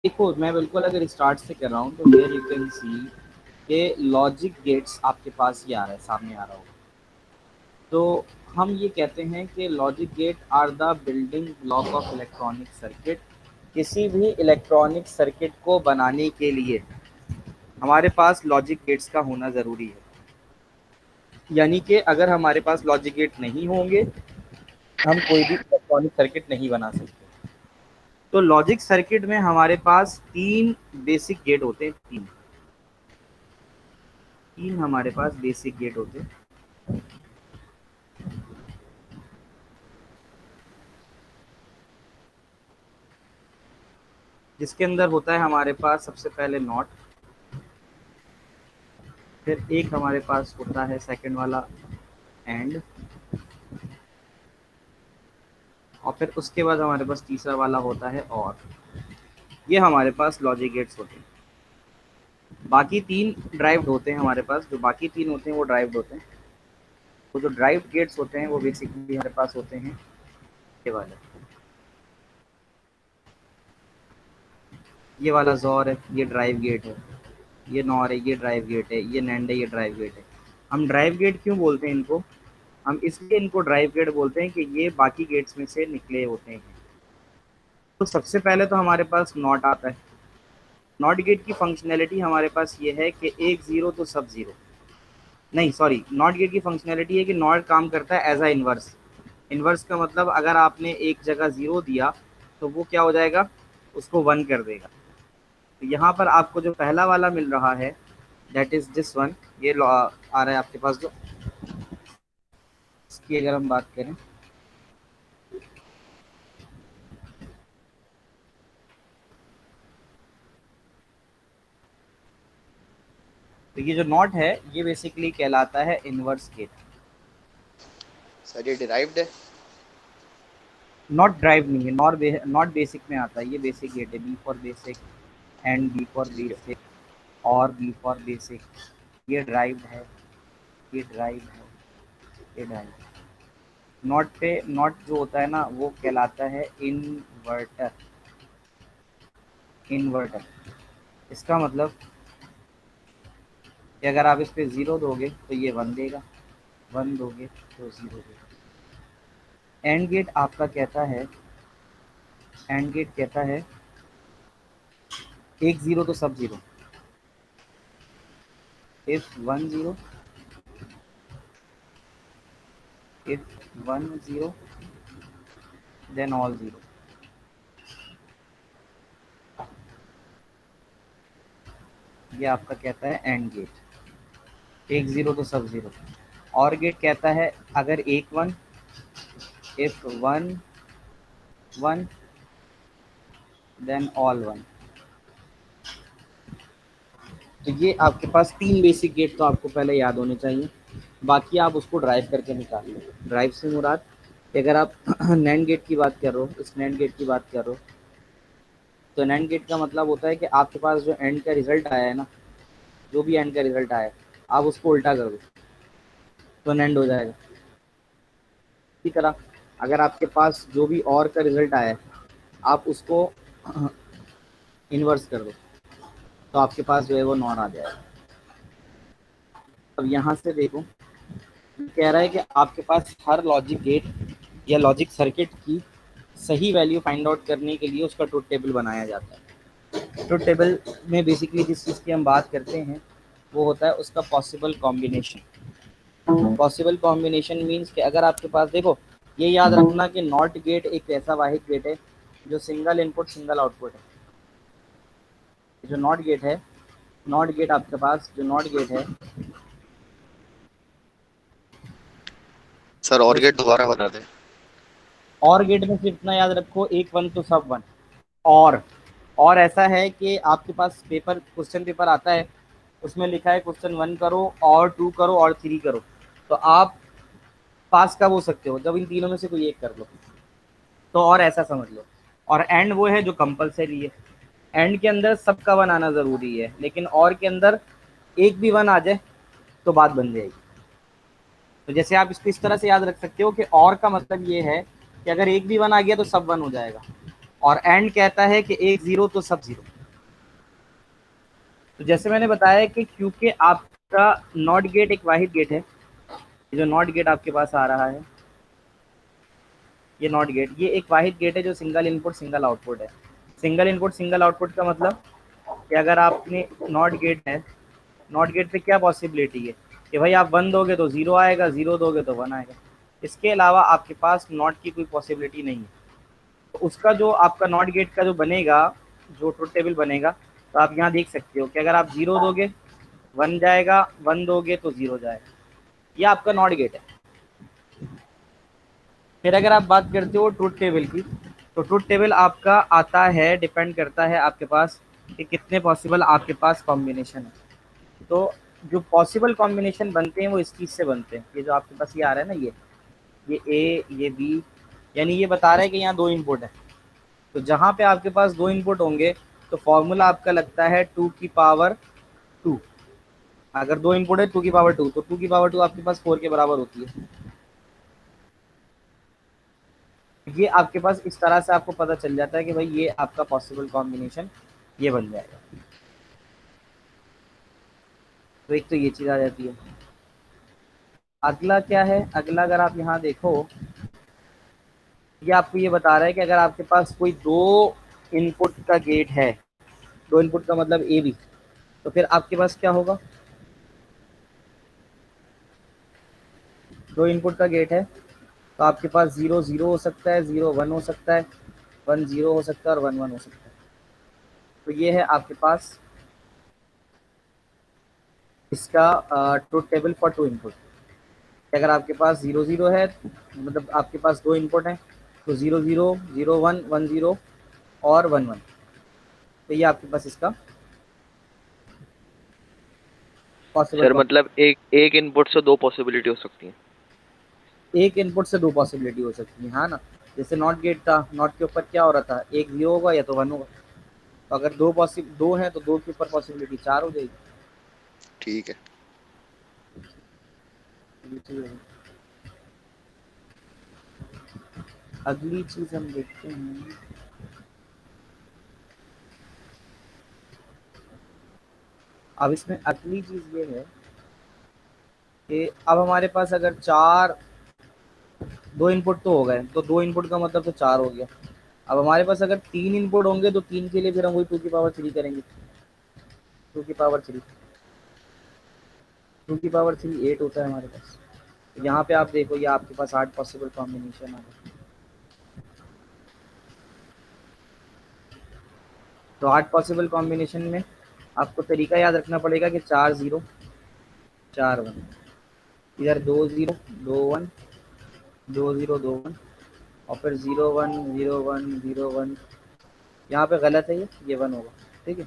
देखो मैं बिल्कुल अगर स्टार्ट से कर रहा हूँ तो हियर यू कैन सी के लॉजिक गेट्स आपके पास ये आ रहा है, सामने आ रहा होगा। तो हम ये कहते हैं कि logic gate are the building block of electronic circuit. किसी भी इलेक्ट्रॉनिक सर्किट को बनाने के लिए हमारे पास लॉजिक गेट्स का होना ज़रूरी है। यानी कि अगर हमारे पास लॉजिक गेट नहीं होंगे हम कोई भी इलेक्ट्रॉनिक सर्किट नहीं बना सकते। तो लॉजिक सर्किट में हमारे पास तीन बेसिक गेट होते हैं, तीन तीन हमारे पास बेसिक गेट होते हैं। जिसके अंदर होता है हमारे पास सबसे पहले नॉट, फिर एक हमारे पास होता है सेकंड वाला एंड, और फिर उसके बाद हमारे पास तीसरा वाला होता है और। ये हमारे पास लॉजिक गेट्स होते हैं। बाकी तीन ड्राइव्ड होते हैं हमारे पास, जो बाकी तीन होते हैं वो ड्राइव्ड होते हैं। तो जो ड्राइव्ड गेट्स होते हैं वो बेसिकली हमारे पास होते हैं ये वाला जॉर है, ये ड्राइव गेट है। ये नॉर है, ये ड्राइव गेट है। ये नैंड है, ये ड्राइव गेट है। हम ड्राइव गेट क्यों बोलते हैं इनको? हम इसलिए इनको ड्राइव गेट बोलते हैं कि ये बाकी गेट्स में से निकले होते हैं। तो सबसे पहले तो हमारे पास नॉट आता है। नॉट गेट की फंक्शनैलिटी हमारे पास ये है कि एक ज़ीरो तो सब ज़ीरो, नहीं सॉरी, नॉट गेट की फंक्शनैलिटी है कि नॉट काम करता है एज अ इन्वर्स। इन्वर्स का मतलब अगर आपने एक जगह ज़ीरो दिया तो वो क्या हो जाएगा, उसको वन कर देगा। तो यहाँ पर आपको जो पहला वाला मिल रहा है दैट इज़ दिस वन, ये आ रहा है आपके पास जो, इसकी अगर हम बात करें तो ये जो नॉट है ये बेसिकली कहलाता है इन्वर्स गेट। सर ये डिराइव्ड है? नॉट ड्राइव नहीं है, नॉट बेसिक में आता है, ये बेसिक गेट है। B for basic, and B for ठीक है। बेसिक, और बी फॉर बेसिक। ये ड्राइव है, ये ड्राइव है, ये ड्राइव है। नॉट पे नॉट जो होता है ना वो कहलाता है इन्वर्टर। इन्वर्टर इसका मतलब कि अगर आप इस पे ज़ीरो दोगे तो ये वन देगा, वन दोगे तो ज़ीरो देगा। एंड गेट आपका कहता है, एंड गेट कहता है एक ज़ीरो तो सब zero. If one zero, if one zero then all zero. ये आपका कहता है एंड गेट, एक ज़ीरो तो सब ज़ीरो। और गेट कहता है अगर एक one, if one one then all one. तो ये आपके पास तीन बेसिक गेट तो आपको पहले याद होने चाहिए, बाकी आप उसको ड्राइव करके निकाल लो। ड्राइव से मुराद अगर आप नैंड गेट की बात कर रहे हो, इस नैंड गेट की बात कर रहे हो, तो नैंड गेट का मतलब होता है कि आपके पास जो एंड का रिजल्ट आया है ना, जो भी एंड का रिजल्ट आया है आप उसको उल्टा कर दो तो नैंड हो जाएगा। इसी तरह अगर आपके पास जो भी और का रिजल्ट आया है आप उसको इन्वर्स कर दो तो आपके पास जो है वो नॉन आ जाएगा। अब यहाँ से देखो, कह रहा है कि आपके पास हर लॉजिक गेट या लॉजिक सर्किट की सही वैल्यू फाइंड आउट करने के लिए उसका ट्रुथ टेबल बनाया जाता है। ट्रुथ टेबल में बेसिकली जिस चीज़ की हम बात करते हैं वो होता है उसका possible combination. Possible combination means कि अगर आपके पास, देखो ये याद रखना कि नॉट गेट एक ऐसा वाहिद गेट है जो सिंगल इनपुट सिंगल आउटपुट है। जो नॉट गेट है, नॉट गेट आपके पास जो नॉट गेट है सर और वो, गेट दोबारा बता दें। और गेट में सिर्फ इतना याद रखो एक वन तो सब वन। और ऐसा है कि आपके पास पेपर क्वेश्चन पेपर आता है उसमें लिखा है क्वेश्चन वन करो और टू करो और थ्री करो, तो आप पास कब हो सकते हो, जब इन तीनों में से कोई एक कर लो। तो और ऐसा समझ लो। और एंड वो है जो कंपलसरी है। एंड के अंदर सबका वन आना ज़रूरी है, लेकिन और के अंदर एक भी वन आ जाए तो बात बन जाएगी। तो जैसे आप इसको इस तरह से याद रख सकते हो कि और का मतलब ये है कि अगर एक भी वन आ गया तो सब वन हो जाएगा, और एंड कहता है कि एक ज़ीरो तो सब ज़ीरो। तो जैसे मैंने बताया कि क्योंकि आपका नॉट गेट एक वाहिद गेट है, जो नॉट गेट आपके पास आ रहा है, ये नॉट गेट, ये एक वाहिद गेट है जो सिंगल इनपुट सिंगल आउटपुट है। सिंगल इनपुट सिंगल आउटपुट का मतलब कि अगर आपने नॉट गेट है, नॉट गेट पे क्या पॉसिबिलिटी है कि भाई आप 1 दोगे तो 0 आएगा, 0 दोगे तो 1 आएगा। इसके अलावा आपके पास नॉट की कोई पॉसिबिलिटी नहीं है। तो उसका जो आपका नॉट गेट का जो बनेगा, जो ट्रुथ टेबल बनेगा, तो आप यहाँ देख सकते हो कि अगर आप 0 दोगे 1 जाएगा, 1 दोगे तो 0 जाएगा। ये आपका नॉट गेट है। फिर अगर आप बात करते हो ट्रुथ टेबल की, तो ट्रुथ टेबल आपका आता है, डिपेंड करता है आपके पास कि कितने पॉसिबल आपके पास कॉम्बिनेशन है। तो जो पॉसिबल कॉम्बिनेशन बनते हैं वो इस चीज़ से बनते हैं। ये जो आपके पास ये आ रहा है ना, ये ए, ये बी, यानी ये बता रहा है कि यहाँ 2 इनपुट है। तो जहाँ पे आपके पास 2 इनपुट होंगे तो फॉर्मूला आपका लगता है 2 की पावर 2। अगर 2 इनपुट है 2 की पावर 2, तो 2 की पावर 2 आपके पास 4 के बराबर होती है। ये आपके पास इस तरह से आपको पता चल जाता है कि भाई ये आपका पॉसिबल कॉम्बिनेशन ये बन जाएगा। तो एक तो ये चीज़ आ जाती है। अगला क्या है, अगला अगर आप यहाँ देखो, ये आपको ये बता रहा है कि अगर आपके पास कोई 2 इनपुट का गेट है, 2 इनपुट का मतलब ए बी, तो फिर आपके पास क्या होगा, 2 इनपुट का गेट है तो आपके पास 0 0 हो सकता है, 0 1 हो सकता है, 1 0 हो सकता है और 1 1 हो सकता है। तो ये है आपके पास इसका ट्रुथ टेबल फॉर 2 इनपुट। अगर आपके पास 0 0 है, मतलब आपके पास 2 इनपुट हैं, तो 0 0 0 1 1 0 और 1 1। तो ये आपके पास इसका पॉसिबल, सर मतलब एक एक इनपुट से दो पॉसिबिलिटी हो सकती है। एक इनपुट से 2 पॉसिबिलिटी हो सकती है, हाँ ना। जैसे नॉट गेट था, नॉट के ऊपर क्या हो रहा था, एक 0 होगा या तो 1 होगा। तो अगर 2 है तो 2 के ऊपर पॉसिबिलिटी 4 हो जाएगी। ठीक है। अगली चीज हम देखते हैं, अब इसमें अगली चीज ये है कि अब हमारे पास अगर 4, 2 इनपुट तो हो गए, तो 2 इनपुट का मतलब तो 4 हो गया। अब हमारे पास अगर 3 इनपुट होंगे तो 3 के लिए फिर हम वही 2 की पावर 3 करेंगे। 2 की पावर 3, 2 की पावर 3 8 होता है हमारे पास। तो यहाँ पे आप देखो, ये आपके पास 8 पॉसिबल कॉम्बिनेशन आ गए। तो 8 पॉसिबल कॉम्बिनेशन में आपको तरीका याद रखना पड़ेगा कि 4 0 4 1, इधर 2 0 2 1 2 0 2 1, और फिर 0 1 0 1 0 1। यहाँ पे गलत है, ये 1 होगा, ठीक है।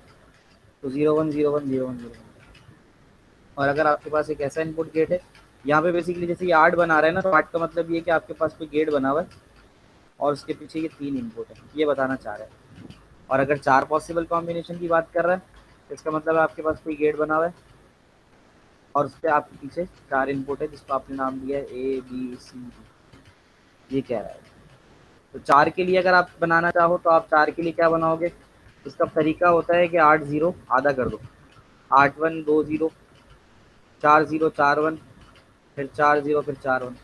तो 0 1 0 1 0 1 0 1। और अगर आपके पास एक ऐसा इनपुट गेट है, यहाँ पे बेसिकली जैसे ये 8 बना रहा है ना, तो 8 का मतलब ये है कि आपके पास कोई गेट बना हुआ है और उसके पीछे ये 3 इनपुट है, ये बताना चाह रहा है। और अगर 4 पॉसिबल कॉम्बिनेशन की बात कर रहा है, तो इसका मतलब आपके पास कोई गेट बना हुआ है और उस पर आपके पीछे 4 इनपुट है जिसको आपने नाम दिया है ए बी सी डी। ये कह रहा है। तो 4 के लिए अगर आप बनाना चाहो तो आप 4 के लिए क्या बनाओगे, इसका तरीका होता है कि 8 0 आधा कर दो, 8 1 2 0, 4 0 4 1, फिर 4 0 फिर 4 1,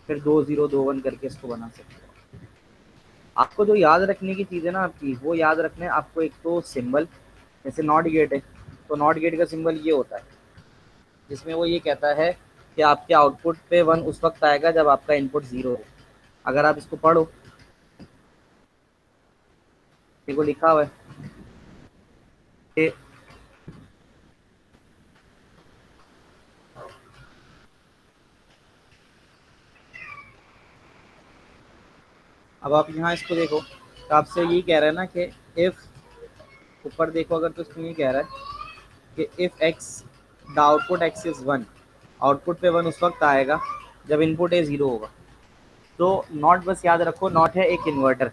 फिर 2 0 2 1 करके इसको बना सकते हो। आपको जो याद रखने की चीज़ है ना आपकी, वो याद रखना है आपको। एक तो सिंबल, जैसे नॉट गेट है, तो नॉट गेट का सिंबल ये होता है जिसमें वो ये कहता है कि आपके आउटपुट पे 1 उस वक्त आएगा जब आपका इनपुट 0 हो। अगर आप इसको पढ़ो, देखो लिखा हुआ है कि अब आप यहाँ इसको देखो, तो आपसे ये कह रहा है ना कि इफ़, ऊपर देखो अगर, तो इसमें ये कह रहा है कि if x, the output x is 1, output पे 1 उस वक्त आएगा जब इनपुट ए 0 होगा। तो नॉट बस याद रखो, नॉट है एक इन्वर्टर।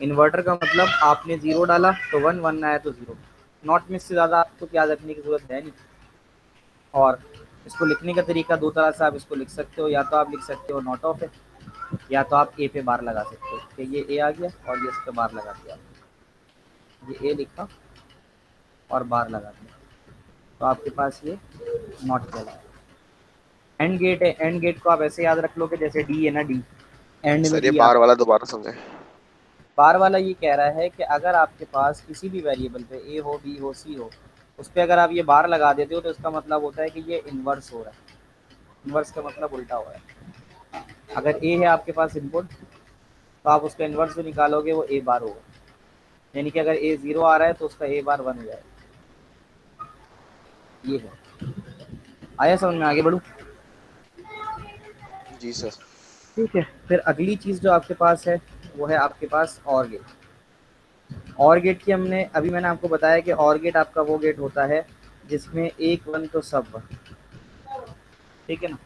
इन्वर्टर का मतलब आपने 0 डाला तो 1 1 आया तो 0। नॉट में इससे ज़्यादा आपको याद रखने की ज़रूरत है नहीं। और इसको लिखने का तरीका 2 तरह से आप इसको लिख सकते हो, या तो आप लिख सकते हो नॉट ऑफ है, या तो आप ए पे बार लगा सकते हो कि ये ए आ गया और ये इस पे बार लगा दिया, ये ए लिखा और बार लगा दिया। तो आपके पास ये नॉट कहलाएगा। एंड गेट है, एंड गेट को आप ऐसे याद रख लो कि जैसे डी है ना, डी एंड में सर ये डी बार आता वाला है। दोबारा समझे। बार वाला ये कह रहा है कि अगर आपके पास किसी भी वेरिएबल पे ए हो, बी हो, सी हो, उस पर अगर आप ये बार लगा देते हो तो इसका मतलब होता है कि ये इन्वर्स हो रहा है। इन्वर्स का मतलब उल्टा हो रहा है। अगर ए है आपके पास इनपुट, तो आप उसका इन्वर्स जो निकालोगे वो ए बार होगा। यानी कि अगर ए 0 आ रहा है तो उसका ए बार 1 हो जाएगा। ये है, आया समझ में? आगे बढ़ूँ? जी सर। ठीक है, फिर अगली चीज़ जो आपके पास है वो है आपके पास और गेट। और गेट की हमने अभी मैंने आपको बताया कि और गेट आपका वो गेट होता है जिसमें एक वन तो सब वन, ठीक है ना।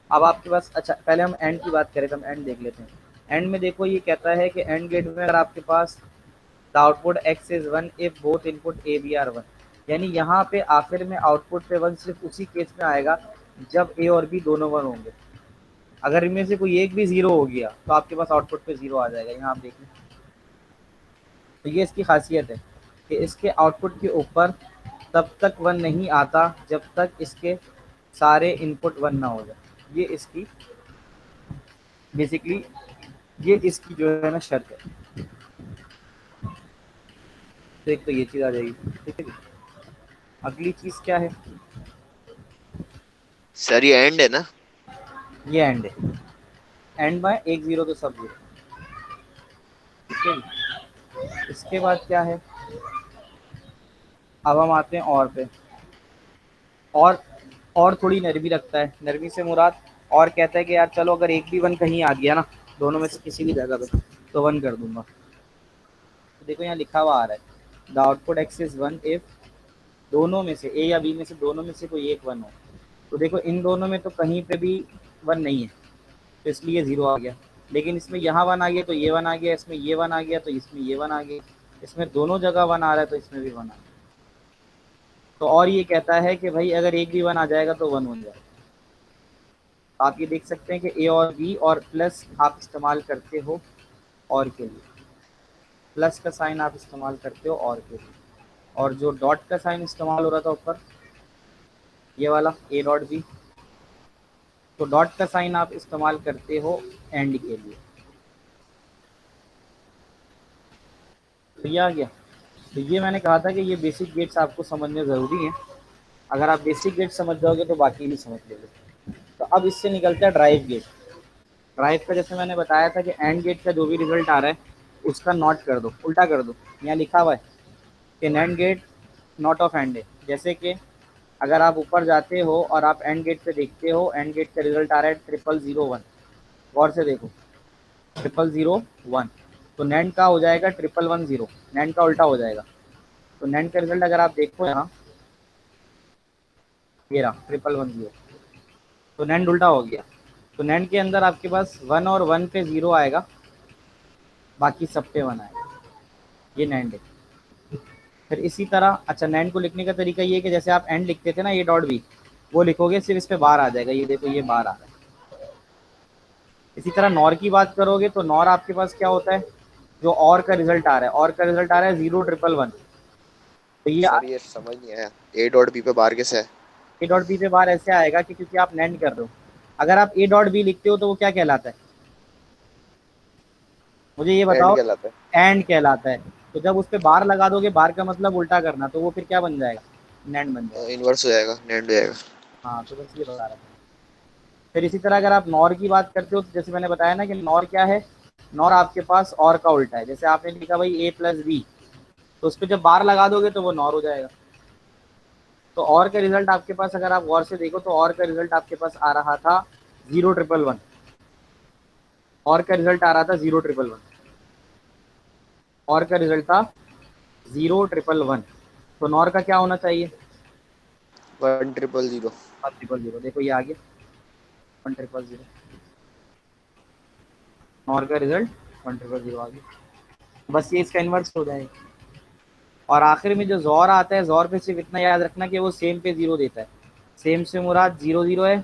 अब आपके पास, अच्छा पहले हम एंड की बात करें तो हम एंड देख लेते हैं। एंड में देखो ये कहता है कि एंड गेट में अगर आपके पास the output X is one if both input A B are one, यानी यहाँ पे आखिर में आउटपुट पे वन सिर्फ उसी केस में आएगा जब ए और बी दोनों वन होंगे। अगर इनमें से कोई एक भी जीरो हो गया तो आपके पास आउटपुट पे जीरो आ जाएगा। यहाँ आप देख लें, तो ये इसकी खासियत है कि इसके आउटपुट के ऊपर तब तक वन नहीं आता जब तक इसके सारे इनपुट वन ना हो जाए। ये इसकी बेसिकली, ये इसकी जो है ना शर्त है। तो एक तो ये चीज़ आ जाएगी, ठीक है जी। अगली चीज़ क्या है? सर ये एंड है ना। ये एंड है। एंड बाय एक जीरो तो सब जीरो, ठीक है जी। इसके बाद क्या है? अब हम आते हैं और पे। और थोड़ी नरमी रखता है। नरमी से मुराद, और कहता है कि यार चलो अगर एक भी वन कहीं आ गया ना, दोनों में से किसी भी जगह पे, तो वन कर दूंगा। तो देखो यहाँ लिखा हुआ आ रहा है the output X is one if दोनों में से, ए या बी में से दोनों में से कोई एक वन हो। तो देखो इन दोनों में तो कहीं पे भी वन नहीं है, तो इसलिए ज़ीरो आ गया। लेकिन इसमें यहाँ वन आ गया तो ये वन आ गया, इसमें ये वन आ गया तो इसमें ये वन आ गया, इसमें दोनों जगह वन आ रहा है तो इसमें भी वन आ गया। तो और ये कहता है कि भाई अगर एक भी वन आ जाएगा तो वन हो जाएगा। आप ये देख सकते हैं कि ए और बी और प्लस आप इस्तेमाल करते हो और के लिए, प्लस का साइन आप इस्तेमाल करते हो और के लिए, और जो डॉट का साइन इस्तेमाल हो रहा था ऊपर, ये वाला ए डॉट बी, तो डॉट का साइन आप इस्तेमाल करते हो एंड के लिए। तो ये आ गया। तो ये मैंने कहा था कि ये बेसिक गेट्स आपको समझने ज़रूरी हैं। अगर आप बेसिक गेट समझ जाओगे तो बाकी भी समझ लोगे। तो अब इससे निकलता है ड्राइव गेट। ड्राइव का जैसे मैंने बताया था कि एंड गेट का जो भी रिजल्ट आ रहा है उसका नॉट कर दो, उल्टा कर दो। यहाँ लिखा हुआ है कि NAND gate not of AND है। जैसे कि अगर आप ऊपर जाते हो और आप एंड गेट पे देखते हो, एंड गेट का रिजल्ट आ रहा है 0001, गौर से देखो 0001, तो नैंड का हो जाएगा 1110, नैंड का उल्टा हो जाएगा। तो नैंड का रिजल्ट अगर आप देखो यहाँ, ये रहा 1110, तो नैंड उल्टा हो गया। तो नैंड के अंदर आपके पास वन और वन पे जीरो आएगा, बाकी सब पे वन आएगा। ये नैंड है। फिर इसी तरह, अच्छा नैंड को लिखने का तरीका ये है कि जैसे आप एंड लिखते थे ना, ये डॉट बी, वो लिखोगे सिर्फ इस पे बार आ जाएगा। ये देखो ये बार आ रहा है। इसी तरह नॉर की बात करोगे तो नॉर आपके पास क्या होता है, जो और का रिजल्ट आ रहा है, और का रिजल्ट आ रहा है 011, तो ये सर ये समझ नहीं आया, ए डॉट बी पे बार कैसे है। ए डॉट बी पे बार ऐसे आएगा कि क्योंकि आप नैंड कर रहे हो। अगर आप ए डॉट बी लिखते हो तो वो क्या कहलाता है, मुझे ये एंड बताओ? कहलाता है। एंड कहलाता है। तो जब उस पर बार लगा दोगे, बार का मतलब उल्टा करना, तो वो फिर क्या बन जाएगा, नैंड बन जाएगा। इनवर्स हो जाएगा, नेंड हो जाएगा। हाँ, तो बस ये बता रहा था। फिर इसी तरह अगर आप नॉर की बात करते हो तो जैसे मैंने बताया ना कि नॉर क्या है, नॉर आपके पास और का उल्टा है। जैसे आपने लिखा भाई ए प्लस बी, तो उस पर जब बार लगा दोगे तो वो नॉर हो जाएगा। तो और का रिजल्ट आपके पास अगर आप गौर से देखो तो और का रिजल्ट आपके पास आ रहा था 011, और का रिजल्ट आ रहा था 011, और का रिजल्ट था 011। तो नॉर का क्या होना चाहिए, 1000। 100। देखो ये आ गया 1000, नॉर का रिजल्ट 1000 आ गया। बस ये इसका इन्वर्स हो जाएगा। और आखिर में जो जोर आता है, जोर पे सिर्फ इतना याद रखना कि वो सेम पे जीरो देता है। सेम से मुराद 00 है,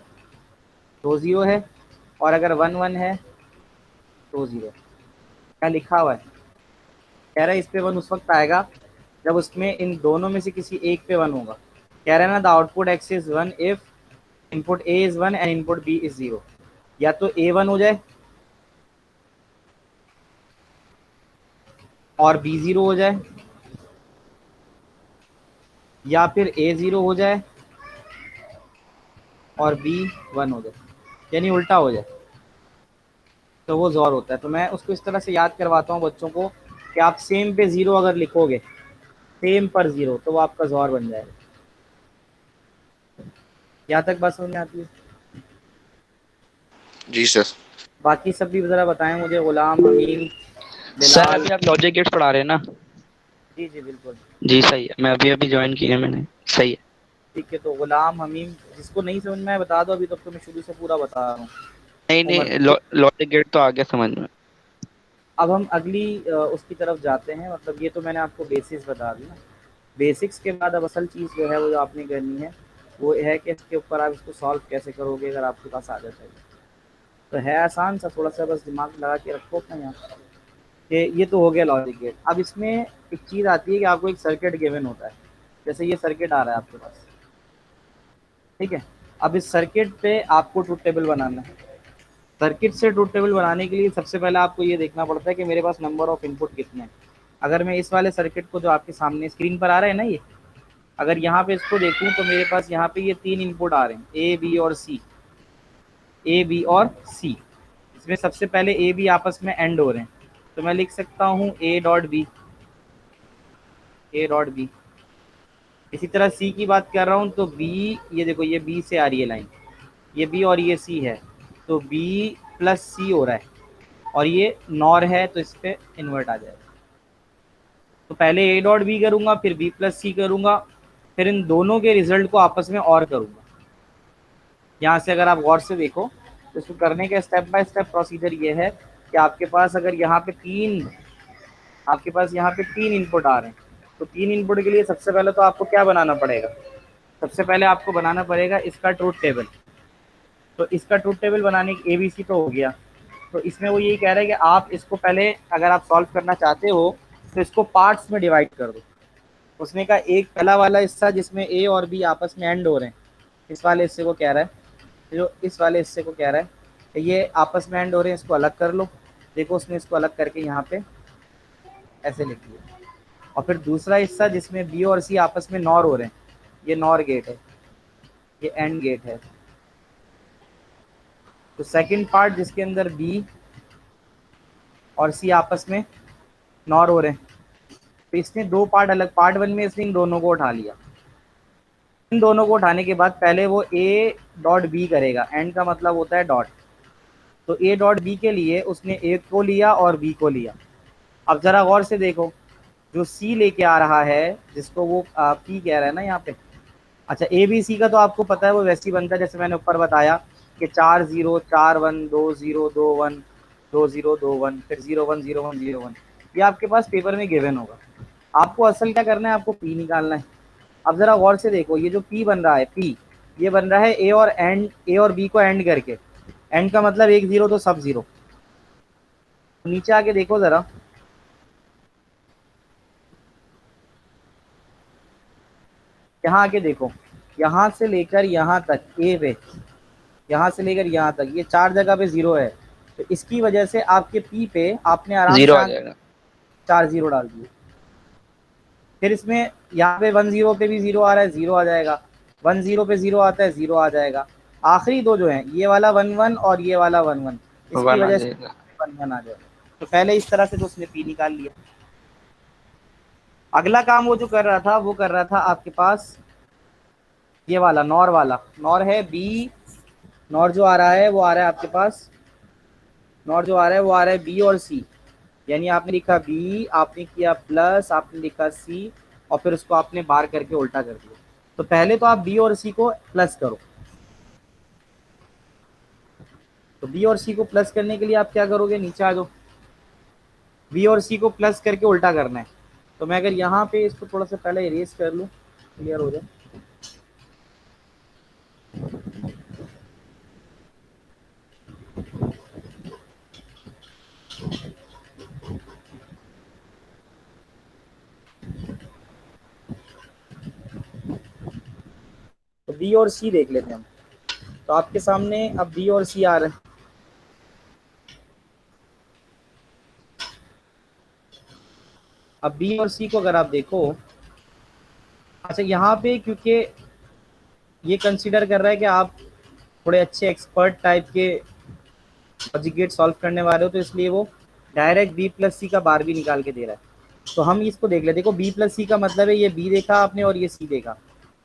20 है, और अगर 11 है तो 0। क्या लिखा हुआ है, कह रहा है इस पे वन उस वक्त आएगा जब उसमें इन दोनों में से किसी एक पे वन होगा। कह रहे हैं ना the output x is 1 if input a is 1 and input b is 0। या तो a 1 हो जाए और b 0 हो जाए, या फिर a 0 हो जाए और b 1 हो जाए, यानी उल्टा हो जाए, तो वो ज़ोर होता है। तो मैं उसको इस तरह से याद करवाता हूँ बच्चों को कि आप सेम पे 0 अगर लिखोगे, सेम पर 0, तो वो आपका ज़ोर बन जाएगा। यहाँ तक बात समझ में आती है? जी सर। बाकी सब भी ज़रा बताएं मुझे, गुलाम, हमीम, सर बिलाल। अभी आप लॉजिक गेट्स पढ़ा रहे हैं ना? जी जी बिल्कुल। जी सही है, मैं अभी अभी ज्वाइन किया मैंने। सही है। ठीक है, तो गुलाम, हमीम, जिसको नहीं समझ में आए बता दो, अभी तक तो मैं शुरू से पूरा बता रहा हूँ। नहीं उमर, नहीं, लॉजिक गेट तो आ गया समझ में। अब हम अगली उसकी तरफ जाते हैं। मतलब ये तो मैंने आपको बेसिक्स बता दी ना। बेसिक्स के बाद अब असल चीज़ जो है वो जो आपने करनी है वो है कि इसके ऊपर आप इसको सॉल्व कैसे करोगे अगर आपके पास आ जाता है। तो है आसान सा, थोड़ा सा बस दिमाग लगा के रखो अपना यहाँ कि ये तो हो गया लॉजिक गेट। अब इसमें एक चीज़ आती है कि आपको एक सर्किट गिवन होता है। जैसे ये सर्किट आ रहा है आपके पास, ठीक है। अब इस सर्किट पे आपको ट्रूथ टेबल बनाना है। सर्किट से ट्रूथ टेबल बनाने के लिए सबसे पहले आपको ये देखना पड़ता है कि मेरे पास नंबर ऑफ इनपुट कितने हैं। अगर मैं इस वाले सर्किट को जो आपके सामने स्क्रीन पर आ रहा है ना, ये अगर यहाँ पे इसको देखूँ तो मेरे पास यहाँ पे ये 3 इनपुट आ रहे हैं, ए बी और सी। ए बी और सी, इसमें सबसे पहले ए बी आपस में एंड हो रहे हैं, तो मैं लिख सकता हूँ A dot B, A dot B. इसी तरह सी की बात कर रहा हूँ तो बी, ये देखो ये बी से आ रही है लाइन, ये बी और ये सी है, तो बी प्लस सी हो रहा है, और ये नॉर है तो इस पर इन्वर्ट आ जाएगा। तो पहले ए डॉट बी करूँगा, फिर बी प्लस सी करूँगा, फिर इन दोनों के रिजल्ट को आपस में और करूँगा। यहाँ से अगर आप गौर से देखो तो इसको करने का स्टेप बाय स्टेप प्रोसीजर ये है कि आपके पास अगर यहाँ पे तीन इनपुट आ रहे हैं, तो तीन इनपुट के लिए सबसे पहले तो आपको क्या बनाना पड़ेगा? सबसे पहले आपको बनाना पड़ेगा इसका ट्रूथ टेबल। तो इसका ट्रूथ टेबल बनाने की एबीसी तो हो गया। तो इसमें वो यही कह रहा है कि आप इसको पहले अगर आप सॉल्व करना चाहते हो तो इसको पार्ट्स में डिवाइड कर दो। उसने कहा एक पहला वाला हिस्सा जिसमें ए और बी आपस में एंड हो रहे हैं, इस वाले हिस्से को कह रहा है, जो इस वाले हिस्से को कह रहा है कि ये आपस में एंड हो रहे हैं, इसको अलग कर लो। देखो उसने इसको अलग करके यहाँ पे ऐसे लिख दिया। और फिर दूसरा हिस्सा जिसमें बी और सी आपस में नॉर हो रहे हैं, ये नॉर गेट है, ये एंड गेट है। तो सेकंड पार्ट जिसके अंदर बी और सी आपस में नॉर हो रहे हैं, तो इसने दो पार्ट अलग, पार्ट वन में इसने इन दोनों को उठा लिया। इन दोनों को उठाने के बाद पहले वो ए डॉट बी करेगा, एंड का मतलब होता है डॉट। तो ए डॉट बी के लिए उसने ए को लिया और बी को लिया। अब जरा गौर से देखो, जो सी लेके आ रहा है जिसको वो पी कह रहा है ना यहाँ पे, अच्छा ए बी सी का तो आपको पता है वो वैसे ही बनता है जैसे मैंने ऊपर बताया कि 4 0 4 1 2 0 2 1 2 0 2 1, फिर 0 1 0 1 0 1। ये आपके पास पेपर में गिवन होगा। आपको असल क्या करना है, आपको पी निकालना है। अब जरा गौर से देखो, ये जो पी बन रहा है, पी ये बन रहा है ए और बी को एंड करके। एंड का मतलब एक जीरो तो सब जीरो। नीचे आके देखो जरा, यहाँ आके देखो, यहाँ से लेकर यहाँ तक ए पे, यहाँ से लेकर यहाँ तक ये चार जगह पे जीरो है। तो इसकी वजह से आपके पी पे आपने आराम जीरो से आ जाएगा। 4 0 डाल दिए। फिर इसमें यहाँ पे 1 0 पे भी जीरो आ रहा है, जीरो आ जाएगा। 1 0 पे जीरो आता है, जीरो आ जाएगा। आखिरी दो जो है, ये वाला 1 1 और ये वाला 1 1, इसकी वन आ वजह से जाएगा। 1 1 आ जाएगा। तो पहले इस तरह से तो उसने पी निकाल लिया। अगला काम वो जो कर रहा था, वो कर रहा था आपके पास ये वाला नॉर वाला, नॉर है बी। नॉर जो आ रहा है वो आ रहा है आपके पास, नॉर जो आ रहा है वो आ रहा है बी और सी। यानी आपने लिखा बी, आपने किया प्लस, आपने लिखा सी, और फिर उसको आपने बार करके उल्टा कर दिया। तो पहले तो आप बी और सी को प्लस करो। तो बी और सी को प्लस करने के लिए आप क्या करोगे, नीचे आ जाओ। बी और सी को प्लस करके उल्टा करना है। तो मैं अगर यहाँ पे इसको थोड़ा सा पहले इरेज कर लूँ, क्लियर हो जाए। बी और सी देख लेते हैं हम। तो आपके सामने अब बी और सी आ रहे हैं। अब बी और सी को अगर आप देखो, अच्छा यहाँ पे क्योंकि ये कंसीडर कर रहा है कि आप थोड़े अच्छे एक्सपर्ट टाइप के लॉजिक गेट सॉल्व करने वाले हो, तो इसलिए वो डायरेक्ट बी प्लस सी का बार भी निकाल के दे रहा है। तो हम इसको देख ले, देखो बी प्लस सी का मतलब है ये बी देखा आपने और ये सी देखा।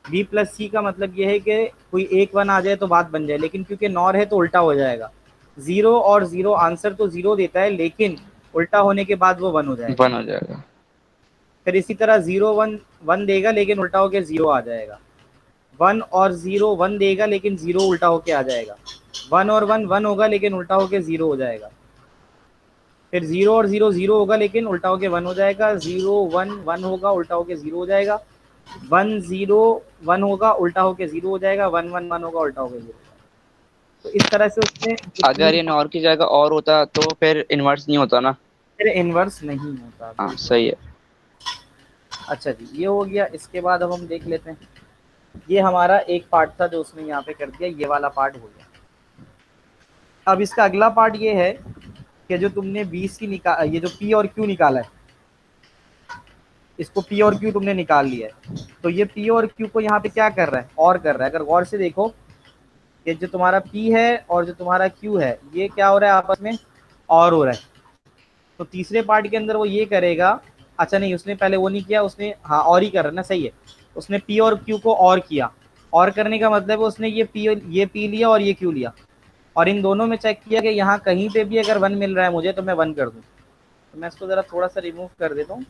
बी प्लस सी का मतलब ये है कि कोई एक वन आ जाए तो बात बन जाए, लेकिन क्योंकि नॉर है तो उल्टा हो जाएगा। जीरो और जीरो, आंसर तो जीरो देता है लेकिन उल्टा होने के बाद वो वन हो जाएगा। वन हो जाएगा। फिर इसी तरह जीरो वन वन देगा लेकिन उल्टा होकर जीरो आ जाएगा। वन और जीरो वन देगा लेकिन जीरो उल्टा होके आ जाएगा। वन और वन वन होगा लेकिन उल्टा होके जीरो हो जाएगा। फिर जीरो और जीरो जीरो होगा लेकिन उल्टा होके वन हो जाएगा। जीरो वन वन होगा उल्टा होके जीरो हो जाएगा। वन जीरो वन होगा उल्टा होके जीरो हो जाएगा। वन वन वन होगा उल्टा होके जीरो हो जाएगा। तो इस तरह से उसने अगर ये नॉर की जगह और होता तो फिर इन्वर्स नहीं होता ना। फिर इनवर्स नहीं होता। हाँ बिल्कुल। सही है। अच्छा जी, ये हो गया। इसके बाद अब हम देख लेते हैं, ये हमारा एक पार्ट था जो उसने यहाँ पे कर दिया, ये वाला पार्ट हो गया। अब इसका अगला पार्ट ये है कि जो तुमने बी सी निकाल, ये जो पी और क्यू निकाला है, इसको पी और क्यू तुमने निकाल लिया है। तो ये पी और क्यू को यहाँ पे क्या कर रहा है, और कर रहा है। अगर गौर से देखो कि जो तुम्हारा पी है और जो तुम्हारा क्यू है, ये क्या हो रहा है आपस में, और हो रहा है। तो तीसरे पार्ट के अंदर वो ये करेगा, अच्छा नहीं उसने पहले वो नहीं किया, उसने हाँ और ही कर रहा है ना, सही है। उसने पी और क्यू को और किया। और करने का मतलब है उसने ये पी लिया और ये क्यू लिया, और इन दोनों में चेक किया कि यहाँ कहीं पे भी अगर वन मिल रहा है मुझे तो मैं वन कर दूँ। तो मैं इसको ज़रा थोड़ा सा रिमूव कर देता हूँ।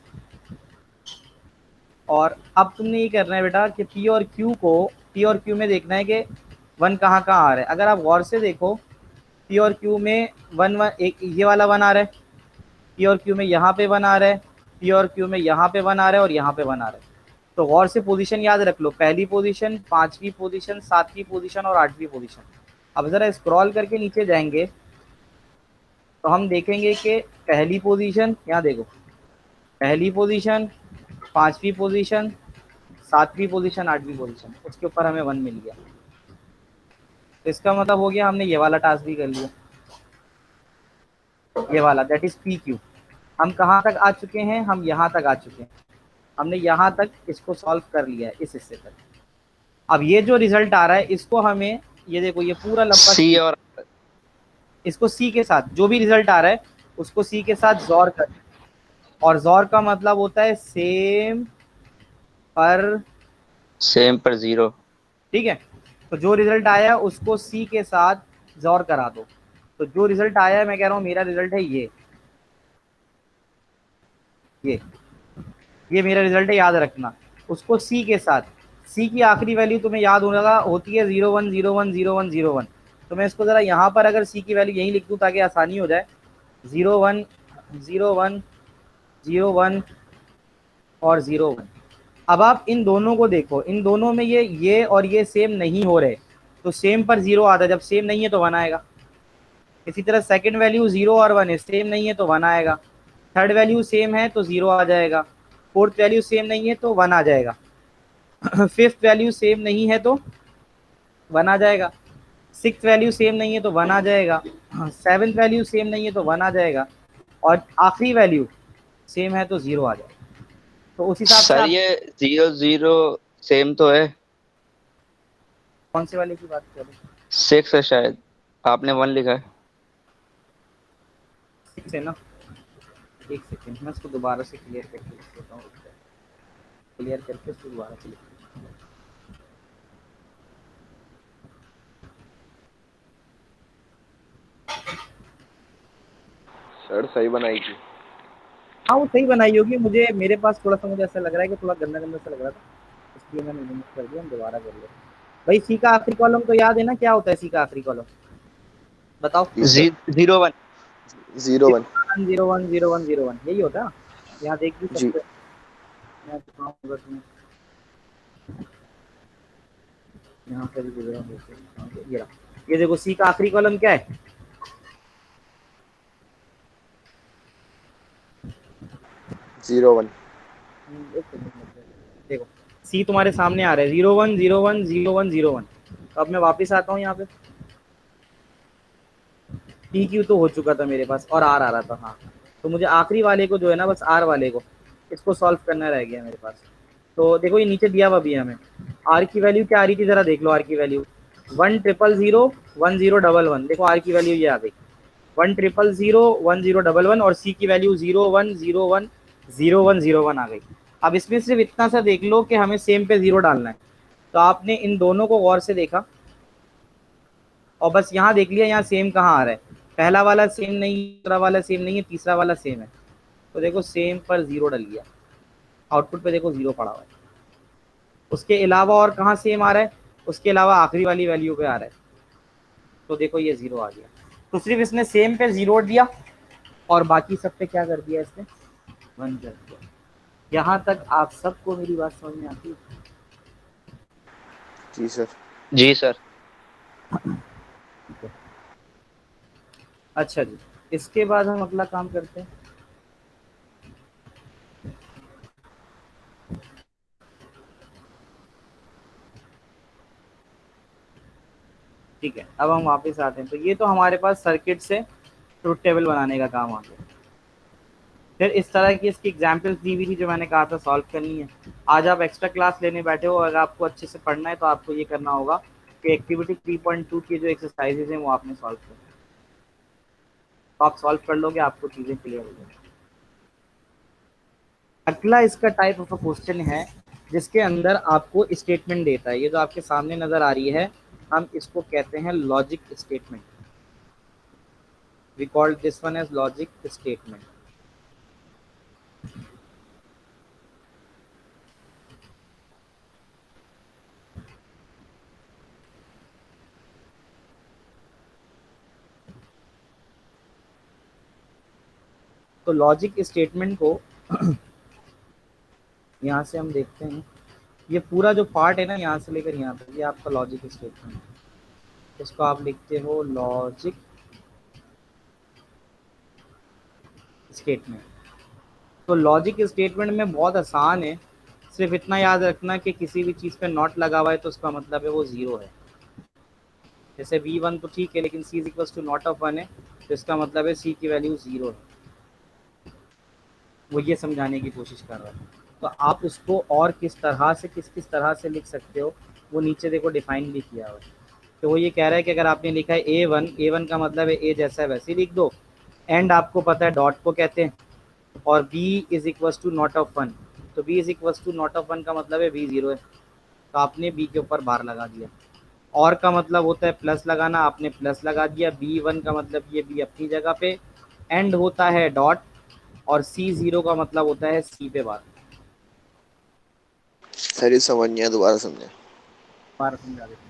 और अब तुमने ये करना है बेटा कि पी और क्यू में देखना है कि वन कहाँ कहाँ आ रहा है। अगर आप गौर से देखो, पी और क्यू में वन वन, एक ये वाला वन आ रहा है, पी और क्यू में यहाँ पे वन आ रहा है, पी और क्यू में यहाँ पे वन आ रहा है और यहाँ पे वन आ रहा है। तो गौर से पोजीशन याद रख लो, पहली पोजीशन, पांचवी पोजीशन, सातवीं पोजीशन और आठवीं पोजीशन। अब ज़रा स्क्रॉल करके नीचे जाएंगे तो हम देखेंगे कि पहली पोजीशन, यहाँ देखो, पहली पोजीशन, पांचवी पोजीशन, सातवीं पोजीशन, आठवीं पोजीशन, उसके ऊपर हमें वन मिल गया। तो इसका मतलब हो गया हमने ये वाला टास्क भी कर लिया, ये वाला, दैट इज पी क्यू। हम कहाँ तक आ चुके हैं, हम यहाँ तक आ चुके हैं। हमने यहाँ तक इसको सॉल्व कर लिया है, इस हिस्से तक। अब ये जो रिजल्ट आ रहा है इसको हमें, ये देखो ये पूरा लंबा सी और इसको सी के साथ, जो भी रिजल्ट आ रहा है उसको सी के साथ जॉर कर, और जॉर का मतलब होता है सेम पर जीरो। ठीक है। तो जो रिजल्ट आया उसको सी के साथ जॉर करा दो। तो जो रिजल्ट आया है, मैं कह रहा हूँ मेरा रिजल्ट है ये मेरा रिजल्ट है, याद रखना। उसको सी के साथ, सी की आखिरी वैल्यू तुम्हें याद होगा होती है 01010101। तो मैं इसको ज़रा यहाँ पर अगर सी की वैल्यू यहीं लिख दूँ ताकि आसानी हो जाए, 010101 और 01। अब आप इन दोनों को देखो, इन दोनों में ये और ये सेम नहीं हो रहे, तो सेम पर जीरो आता है। जब सेम नहीं है तो वन आएगा। इसी तरह सेकंड वैल्यू 0 और 1 है, सेम नहीं है तो 1 आएगा। थर्ड वैल्यू सेम है तो 0 आ जाएगा। फोर्थ वैल्यू सेम नहीं है तो 1 आ जाएगा। फिफ्थ वैल्यू सेम नहीं है तो 1 आ जाएगा। सिक्स वैल्यू सेम नहीं है तो 1 आ जाएगा। सेवन्थ वैल्यू सेम नहीं है तो 1 आ जाएगा। और आखिरी वैल्यू सेम है तो 0 आ जाएगा। तो उस हिसाब से सर आप ये 0 0 सेम तो है। कौन से वाले की बात कर रहे हैं? 6 है शायद, आपने 1 लिखा है। 6 है ना, एक सेकेंड मैं इसको दोबारा से क्लियर करके लिख देता हूँ, क्लियर करके इसको दोबारा से लिख देता हूँ। सर सही बनाई थी। हाँ वो सही बनाई होगी, मुझे मेरे पास थोड़ा सा मुझे ऐसा लग रहा है कि थोड़ा गंदा गंदा सा लग रहा था, इसलिए मैंने रिमूव कर दिया। हम दोबारा कर लेते हैं। भाई सी का आखिरी कॉलम तो याद है ना, क्या होता है सी का आखिरी कॉलम, बताओ। जी सर। 0 1। 01। 010101 यही होता है। यहाँ देख भी जी। सकते हैं, मैं दिखाऊंगा तुम्हें, यहाँ पे भी गुजरा ये रहा। ये देखो सी का आखिरी कॉलम क्या है, 01। एक सेकंड देखो, सी तुम्हारे सामने आ रहा है 0 1 0 1 0 1 0 1। तो अब मैं वापस आता हूँ यहाँ पे, पी क्यू तो हो चुका था मेरे पास और आर आ रहा था। हाँ, तो मुझे आखिरी वाले को जो है ना, बस आर वाले को इसको सॉल्व करना रह गया मेरे पास। तो देखो ये नीचे दिया हुआ भी है हमें, आर की वैल्यू क्या आ रही थी, जरा देख लो। आर की वैल्यू 1 0 0 1 0 1 1। देखो आर की वैल्यू ये आ गई 1 0 0 1 0 1 1, और सी की वैल्यू 0 1 0 1 0 1 0 1 आ गई। अब इसमें सिर्फ इतना सा देख लो कि हमें सेम पे जीरो डालना है। तो आपने इन दोनों को गौर से देखा और बस यहाँ देख लिया यहाँ सेम कहाँ आ रहा है। पहला वाला सेम नहीं, दूसरा वाला सेम नहीं है, तीसरा वाला सेम है। तो देखो सेम पर जीरो डल गया, आउटपुट पे देखो जीरो पड़ा हुआ है। उसके अलावा और कहाँ सेम आ रहा है, उसके अलावा आखिरी वाली वैल्यू पे आ रहा है। तो देखो ये जीरो आ गया। तो सिर्फ इसने सेम पे जीरो दिया और बाकी सब पे क्या कर दिया, इसने वन कर दिया। यहाँ तक आप सबको मेरी बात समझ में आती है? जी सर। जी सर। अच्छा जी, इसके बाद हम अगला काम करते हैं। ठीक है, अब हम वापस आते हैं। तो ये तो हमारे पास सर्किट से ट्रुथ टेबल बनाने का काम आ गया। फिर इस तरह की इसकी एग्जाम्पल्स दी हुई थी जो मैंने कहा था सॉल्व करनी है। आज आप एक्स्ट्रा क्लास लेने बैठे हो, अगर आपको अच्छे से पढ़ना है तो आपको ये करना होगा कि एक्टिविटी 3.2 की जो एक्सरसाइजेज हैं वो आपने सॉल्व करना है। तो आप सॉल्व कर लोगे, आपको चीज़ें क्लियर हो जाएंगी। अगला इसका टाइप ऑफ अ क्वेश्चन है जिसके अंदर आपको स्टेटमेंट देता है। ये जो आपके सामने नजर आ रही है, हम इसको कहते हैं logic statement. We call this one as logic statement. तो लॉजिक स्टेटमेंट को यहाँ से हम देखते हैं, ये पूरा जो पार्ट है ना यहाँ से लेकर यहाँ तक, ये आपका लॉजिक स्टेटमेंट है। इसको आप लिखते हो लॉजिक स्टेटमेंट। तो लॉजिक स्टेटमेंट में बहुत आसान है, सिर्फ इतना याद रखना कि किसी भी चीज़ पे नॉट लगा हुआ है तो उसका मतलब है वो ज़ीरो है। जैसे V1 तो ठीक है, लेकिन C is equal to not of 1 है, तो इसका मतलब है C की वैल्यू ज़ीरो है। वो ये समझाने की कोशिश कर रहा है। तो आप उसको और किस तरह से किस तरह से लिख सकते हो, वो नीचे देखो डिफाइन भी किया हुआ है। तो वो ये कह रहा है कि अगर आपने लिखा है A1 का मतलब है ए जैसा है वैसे ही लिख दो। एंड आपको पता है डॉट को कहते हैं, और B is equal to not of 1। तो B is equal to not of 1 का मतलब है B ज़ीरो है, तो आपने B के ऊपर बार लगा दिया। और का मतलब होता है प्लस लगाना, आपने प्लस लगा दिया। B1 का मतलब ये B अपनी जगह पे, एंड होता है डॉट, और C0 का मतलब होता है C पे बार। सर ये समझ नहीं आया, दोबारा समझे। बार समझा देते हैं।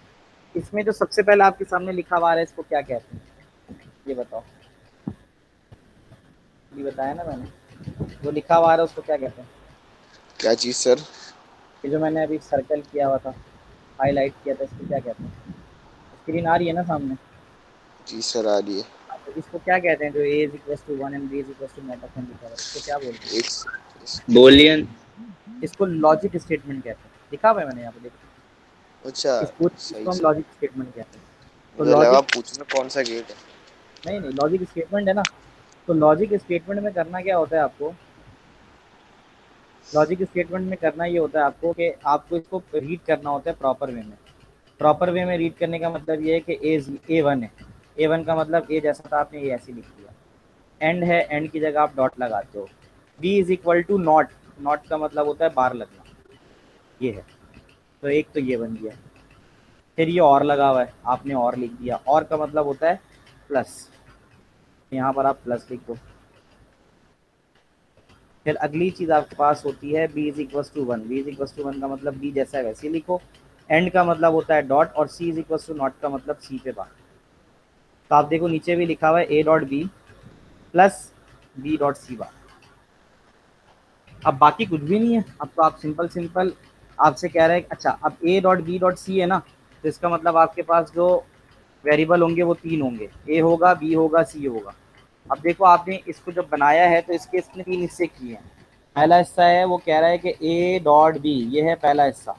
इसमें जो सबसे पहले आपके सामने लिखा हुआ है इसको क्या कहते हैं, ये बताओ। ये बताया ना मैंने, जो लिखा हुआ है उसको क्या कहते हैं? क्या चीज़ सर? ये जो मैंने अभी सर्कल किया हुआ था, हाईलाइट किया था, इसको क्या कहते हैं? स्क्रीन आ रही है ना सामने? जी सर आ रही है। तो इसको क्या कहते हैं जो A is equal to 1 and B is equal to not of 1 लिखा हुआ है, इसको क्या बोलते हैं? एक बोलियन। इसको लॉजिक स्टेटमेंट कहते हैं। लिखा हुआ है मैंने यहाँ पे, देखो। अच्छा। सही इसको हम सर। लॉजिक स्टेटमेंट कहते हैं। तो मुझे लगा लॉजिक, पूछना कौन सा गेट है। नहीं नहीं, लॉजिक स्टेटमेंट है ना। तो लॉजिक स्टेटमेंट में करना क्या होता है आपको, लॉजिक स्टेटमेंट में करना ये होता है आपको कि आपको इसको रीड करना होता है प्रॉपर वे में। प्रॉपर वे में रीड करने का मतलब ये है कि A1 है, A1 का मतलब ए जैसा था, आपने ये ऐसे लिख दिया। एंड है, एंड की जगह आप डॉट लगाते हो। B is equal to not, not का मतलब होता है बार लगना, ये है। तो एक तो ये बन गया। फिर ये और लगा हुआ है, आपने और लिख दिया। और का मतलब होता है प्लस, यहाँ पर आप प्लस लिख दो। फिर अगली चीज़ आपके पास होती है B is equal to 1। B is equal to 1 का मतलब B जैसा है वैसे ही लिखो। एंड का मतलब होता है डॉट, और C is equal to not का मतलब C पे बार। तो आप देखो नीचे भी लिखा हुआ है A dot B plus B dot C बार। अब बाकी कुछ भी नहीं है, अब तो आप सिंपल सिंपल आपसे कह रहे हैं अच्छा अब A dot B dot C है ना, तो इसका मतलब आपके पास जो वेरिएबल होंगे वो तीन होंगे, A होगा, B होगा, C होगा। अब देखो आपने इसको जब बनाया है तो इसके इसने तीन हिस्से किए हैं। पहला हिस्सा है वो कह रहा है कि ए डॉट बी, ये है पहला हिस्सा।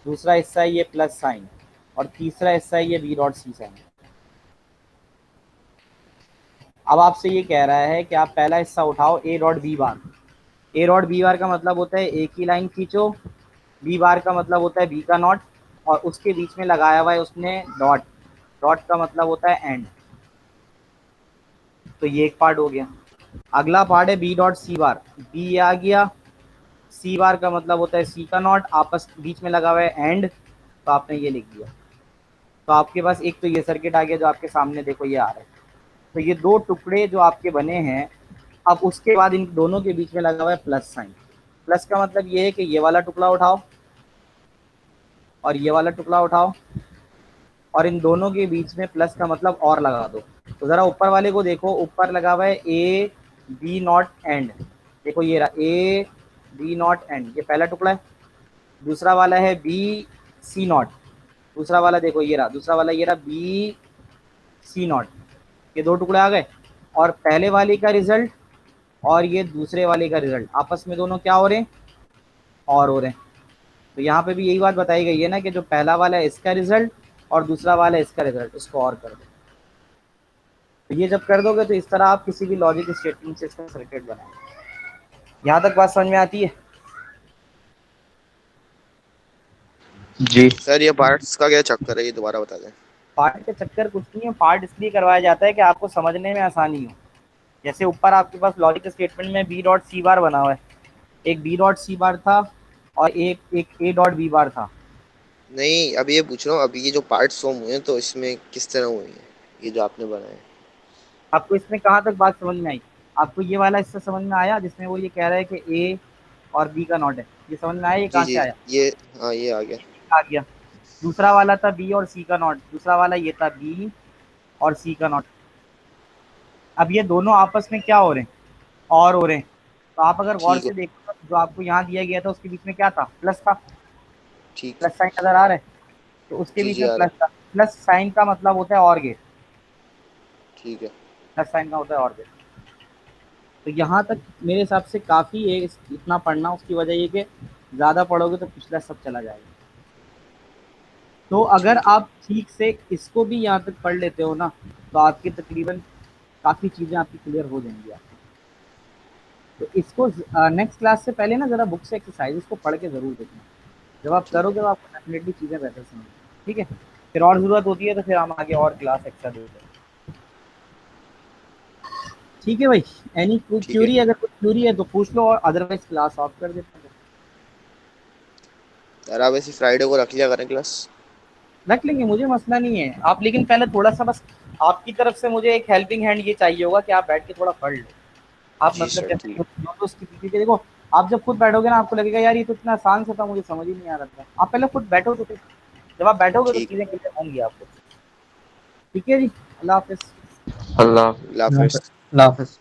दूसरा हिस्सा है ये प्लस साइन, और तीसरा हिस्सा है ये बी डॉट सी साइन। अब आपसे ये कह रहा है कि आप पहला हिस्सा उठाओ A dot B bar. A dot B bar का मतलब होता है ए की लाइन खींचो, बी बार का मतलब होता है बी का नॉट, और उसके बीच में लगाया हुआ है उसने डॉट। डॉट का मतलब होता है एंड। तो ये एक पार्ट हो गया। अगला पार्ट है बी डॉट सी बार। बी आ गया, सी बार का मतलब होता है सी का नॉट, आपस बीच में लगा हुआ है एंड, तो आपने ये लिख दिया। तो आपके पास एक तो ये सर्किट आ गया जो आपके सामने देखो ये आ रहा है। तो ये दो टुकड़े जो आपके बने हैं, अब उसके बाद इन दोनों के बीच में लगा हुआ है प्लस साइन। प्लस का मतलब ये है कि ये वाला टुकड़ा उठाओ और ये वाला टुकड़ा उठाओ, और इन दोनों के बीच में प्लस का मतलब और लगा दो। तो ज़रा ऊपर वाले को देखो, ऊपर लगा हुआ है ए बी नॉट एंड। देखो ये रहा ए बी नॉट एंड, ये पहला टुकड़ा है। दूसरा वाला है बी सी नॉट, दूसरा वाला देखो ये रहा, दूसरा वाला ये रहा बी सी नॉट। ये दो टुकड़े आ गए, और पहले वाले का रिजल्ट और ये दूसरे वाले का रिजल्ट आपस में दोनों क्या हो रहे हैं, और हो रहे हैं। तो यहाँ पे भी यही बात बताई गई है ना कि जो पहला वाला है इसका रिजल्ट और दूसरा वाला है इसका रिजल्ट, इसको और कर दो। तो ये जब कर दोगे तो इस तरह आप किसी भी लॉजिक स्टेटमेंट से इसका सर्किट बनाएंगे। यहाँ तक बात समझ में आती है? जी सर ये पार्ट्स का क्या चक्कर है, ये दोबारा बता दें। पार्ट के चक्कर कुछ नहीं है, पार्ट इसलिए करवाया जाता है कि आपको समझने में आसानी हो। जैसे ऊपर आपके पास लॉजिक स्टेटमेंट में बी डॉट सी बार बना हुआ है, एक बी डॉट सी बार था और एक ए डॉट बी बार था। नहीं, अभी ये पूछ रहा हूँ, अभी ये जो पार्ट्स फॉर्म हुए हैं तो इसमें किस तरह हुए हैं, ये जो आपने बनाए। आपको इसमें कहाँ तक बात समझ में आई? आपको ये वाला हिस्सा समझ में आया जिसमें वो ये कह रहा है कि ए और बी का नॉट है, ये समझ में आया? ये जी कहाँ से जी, आया? ये हाँ ये आ गया। आ गया। दूसरा वाला था बी और सी का नॉट, दूसरा वाला ये था बी और सी का नॉट। अब ये दोनों आपस में क्या हो रहे हैं, और हो रहे हैं। तो आप अगर गौर ठीक है, से देखो तो जो आपको यहाँ दिया गया था उसके बीच में क्या था, प्लस था। ठीक। प्लस साइन नजर आ रहा है, तो उसके जी बीच जी में आ रहा प्लस है। था। प्लस साइन का मतलब होता है और गेट, ठीक है। प्लस साइन का होता है और गेट। तो यहाँ तक मेरे हिसाब से काफ़ी है इतना पढ़ना। उसकी वजह ये कि ज़्यादा पढ़ोगे तो पिछला सब चला जाएगा। तो अगर ठीक है। आप ठीक से इसको भी यहाँ तक पढ़ लेते हो ना, तो आपकी तकरीबन काफ़ी चीज़ें आपकी क्लियर हो जाएंगी आपकी। तो इसको नेक्स्ट क्लास से पहले ना ज़रा बुक से एक्सरसाइज को पढ़ के ज़रूर देखना। जब आप ठीक है। करोगे तो आपको डेफिनेटली चीज़ें बेहतर समझ। ठीक है, फिर और ज़रूरत होती है तो फिर हम आगे और क्लास एक्स्ट्रा देते हैं। ठीक है भाई, एनी ठीक है। क्यूरी, अगर कोई क्यूरी है तो पूछ लो, और अदरवाइज क्लास ऑफ कर देते हैं। यार आप ऐसी फ्राइडे को रख लिया करें क्लास। रख लेंगे, मुझे मसला नहीं है आप, लेकिन पहले थोड़ा सा बस आपकी तरफ से मुझे एक हेल्पिंग हैंड ये चाहिए होगा कि आप बैठ के थोड़ा पढ़ लो। आप जी मतलब सर, जैसे ठीक। तो उसकी पीछे के देखो, आप जब खुद बैठोगे ना आपको लगेगा यार ये तो इतना आसान सा था, मुझे समझ ही नहीं आ रहा था। आप पहले खुद बैठो तो फिर जब आप बैठोगे तो ठीक। चीज़ें क्लियर होंगी आपको। ठीक है जी, अल्लाह हाफिज़। अल्लाह अल्लाह हाफिज़। अल्लाह हाफिज़।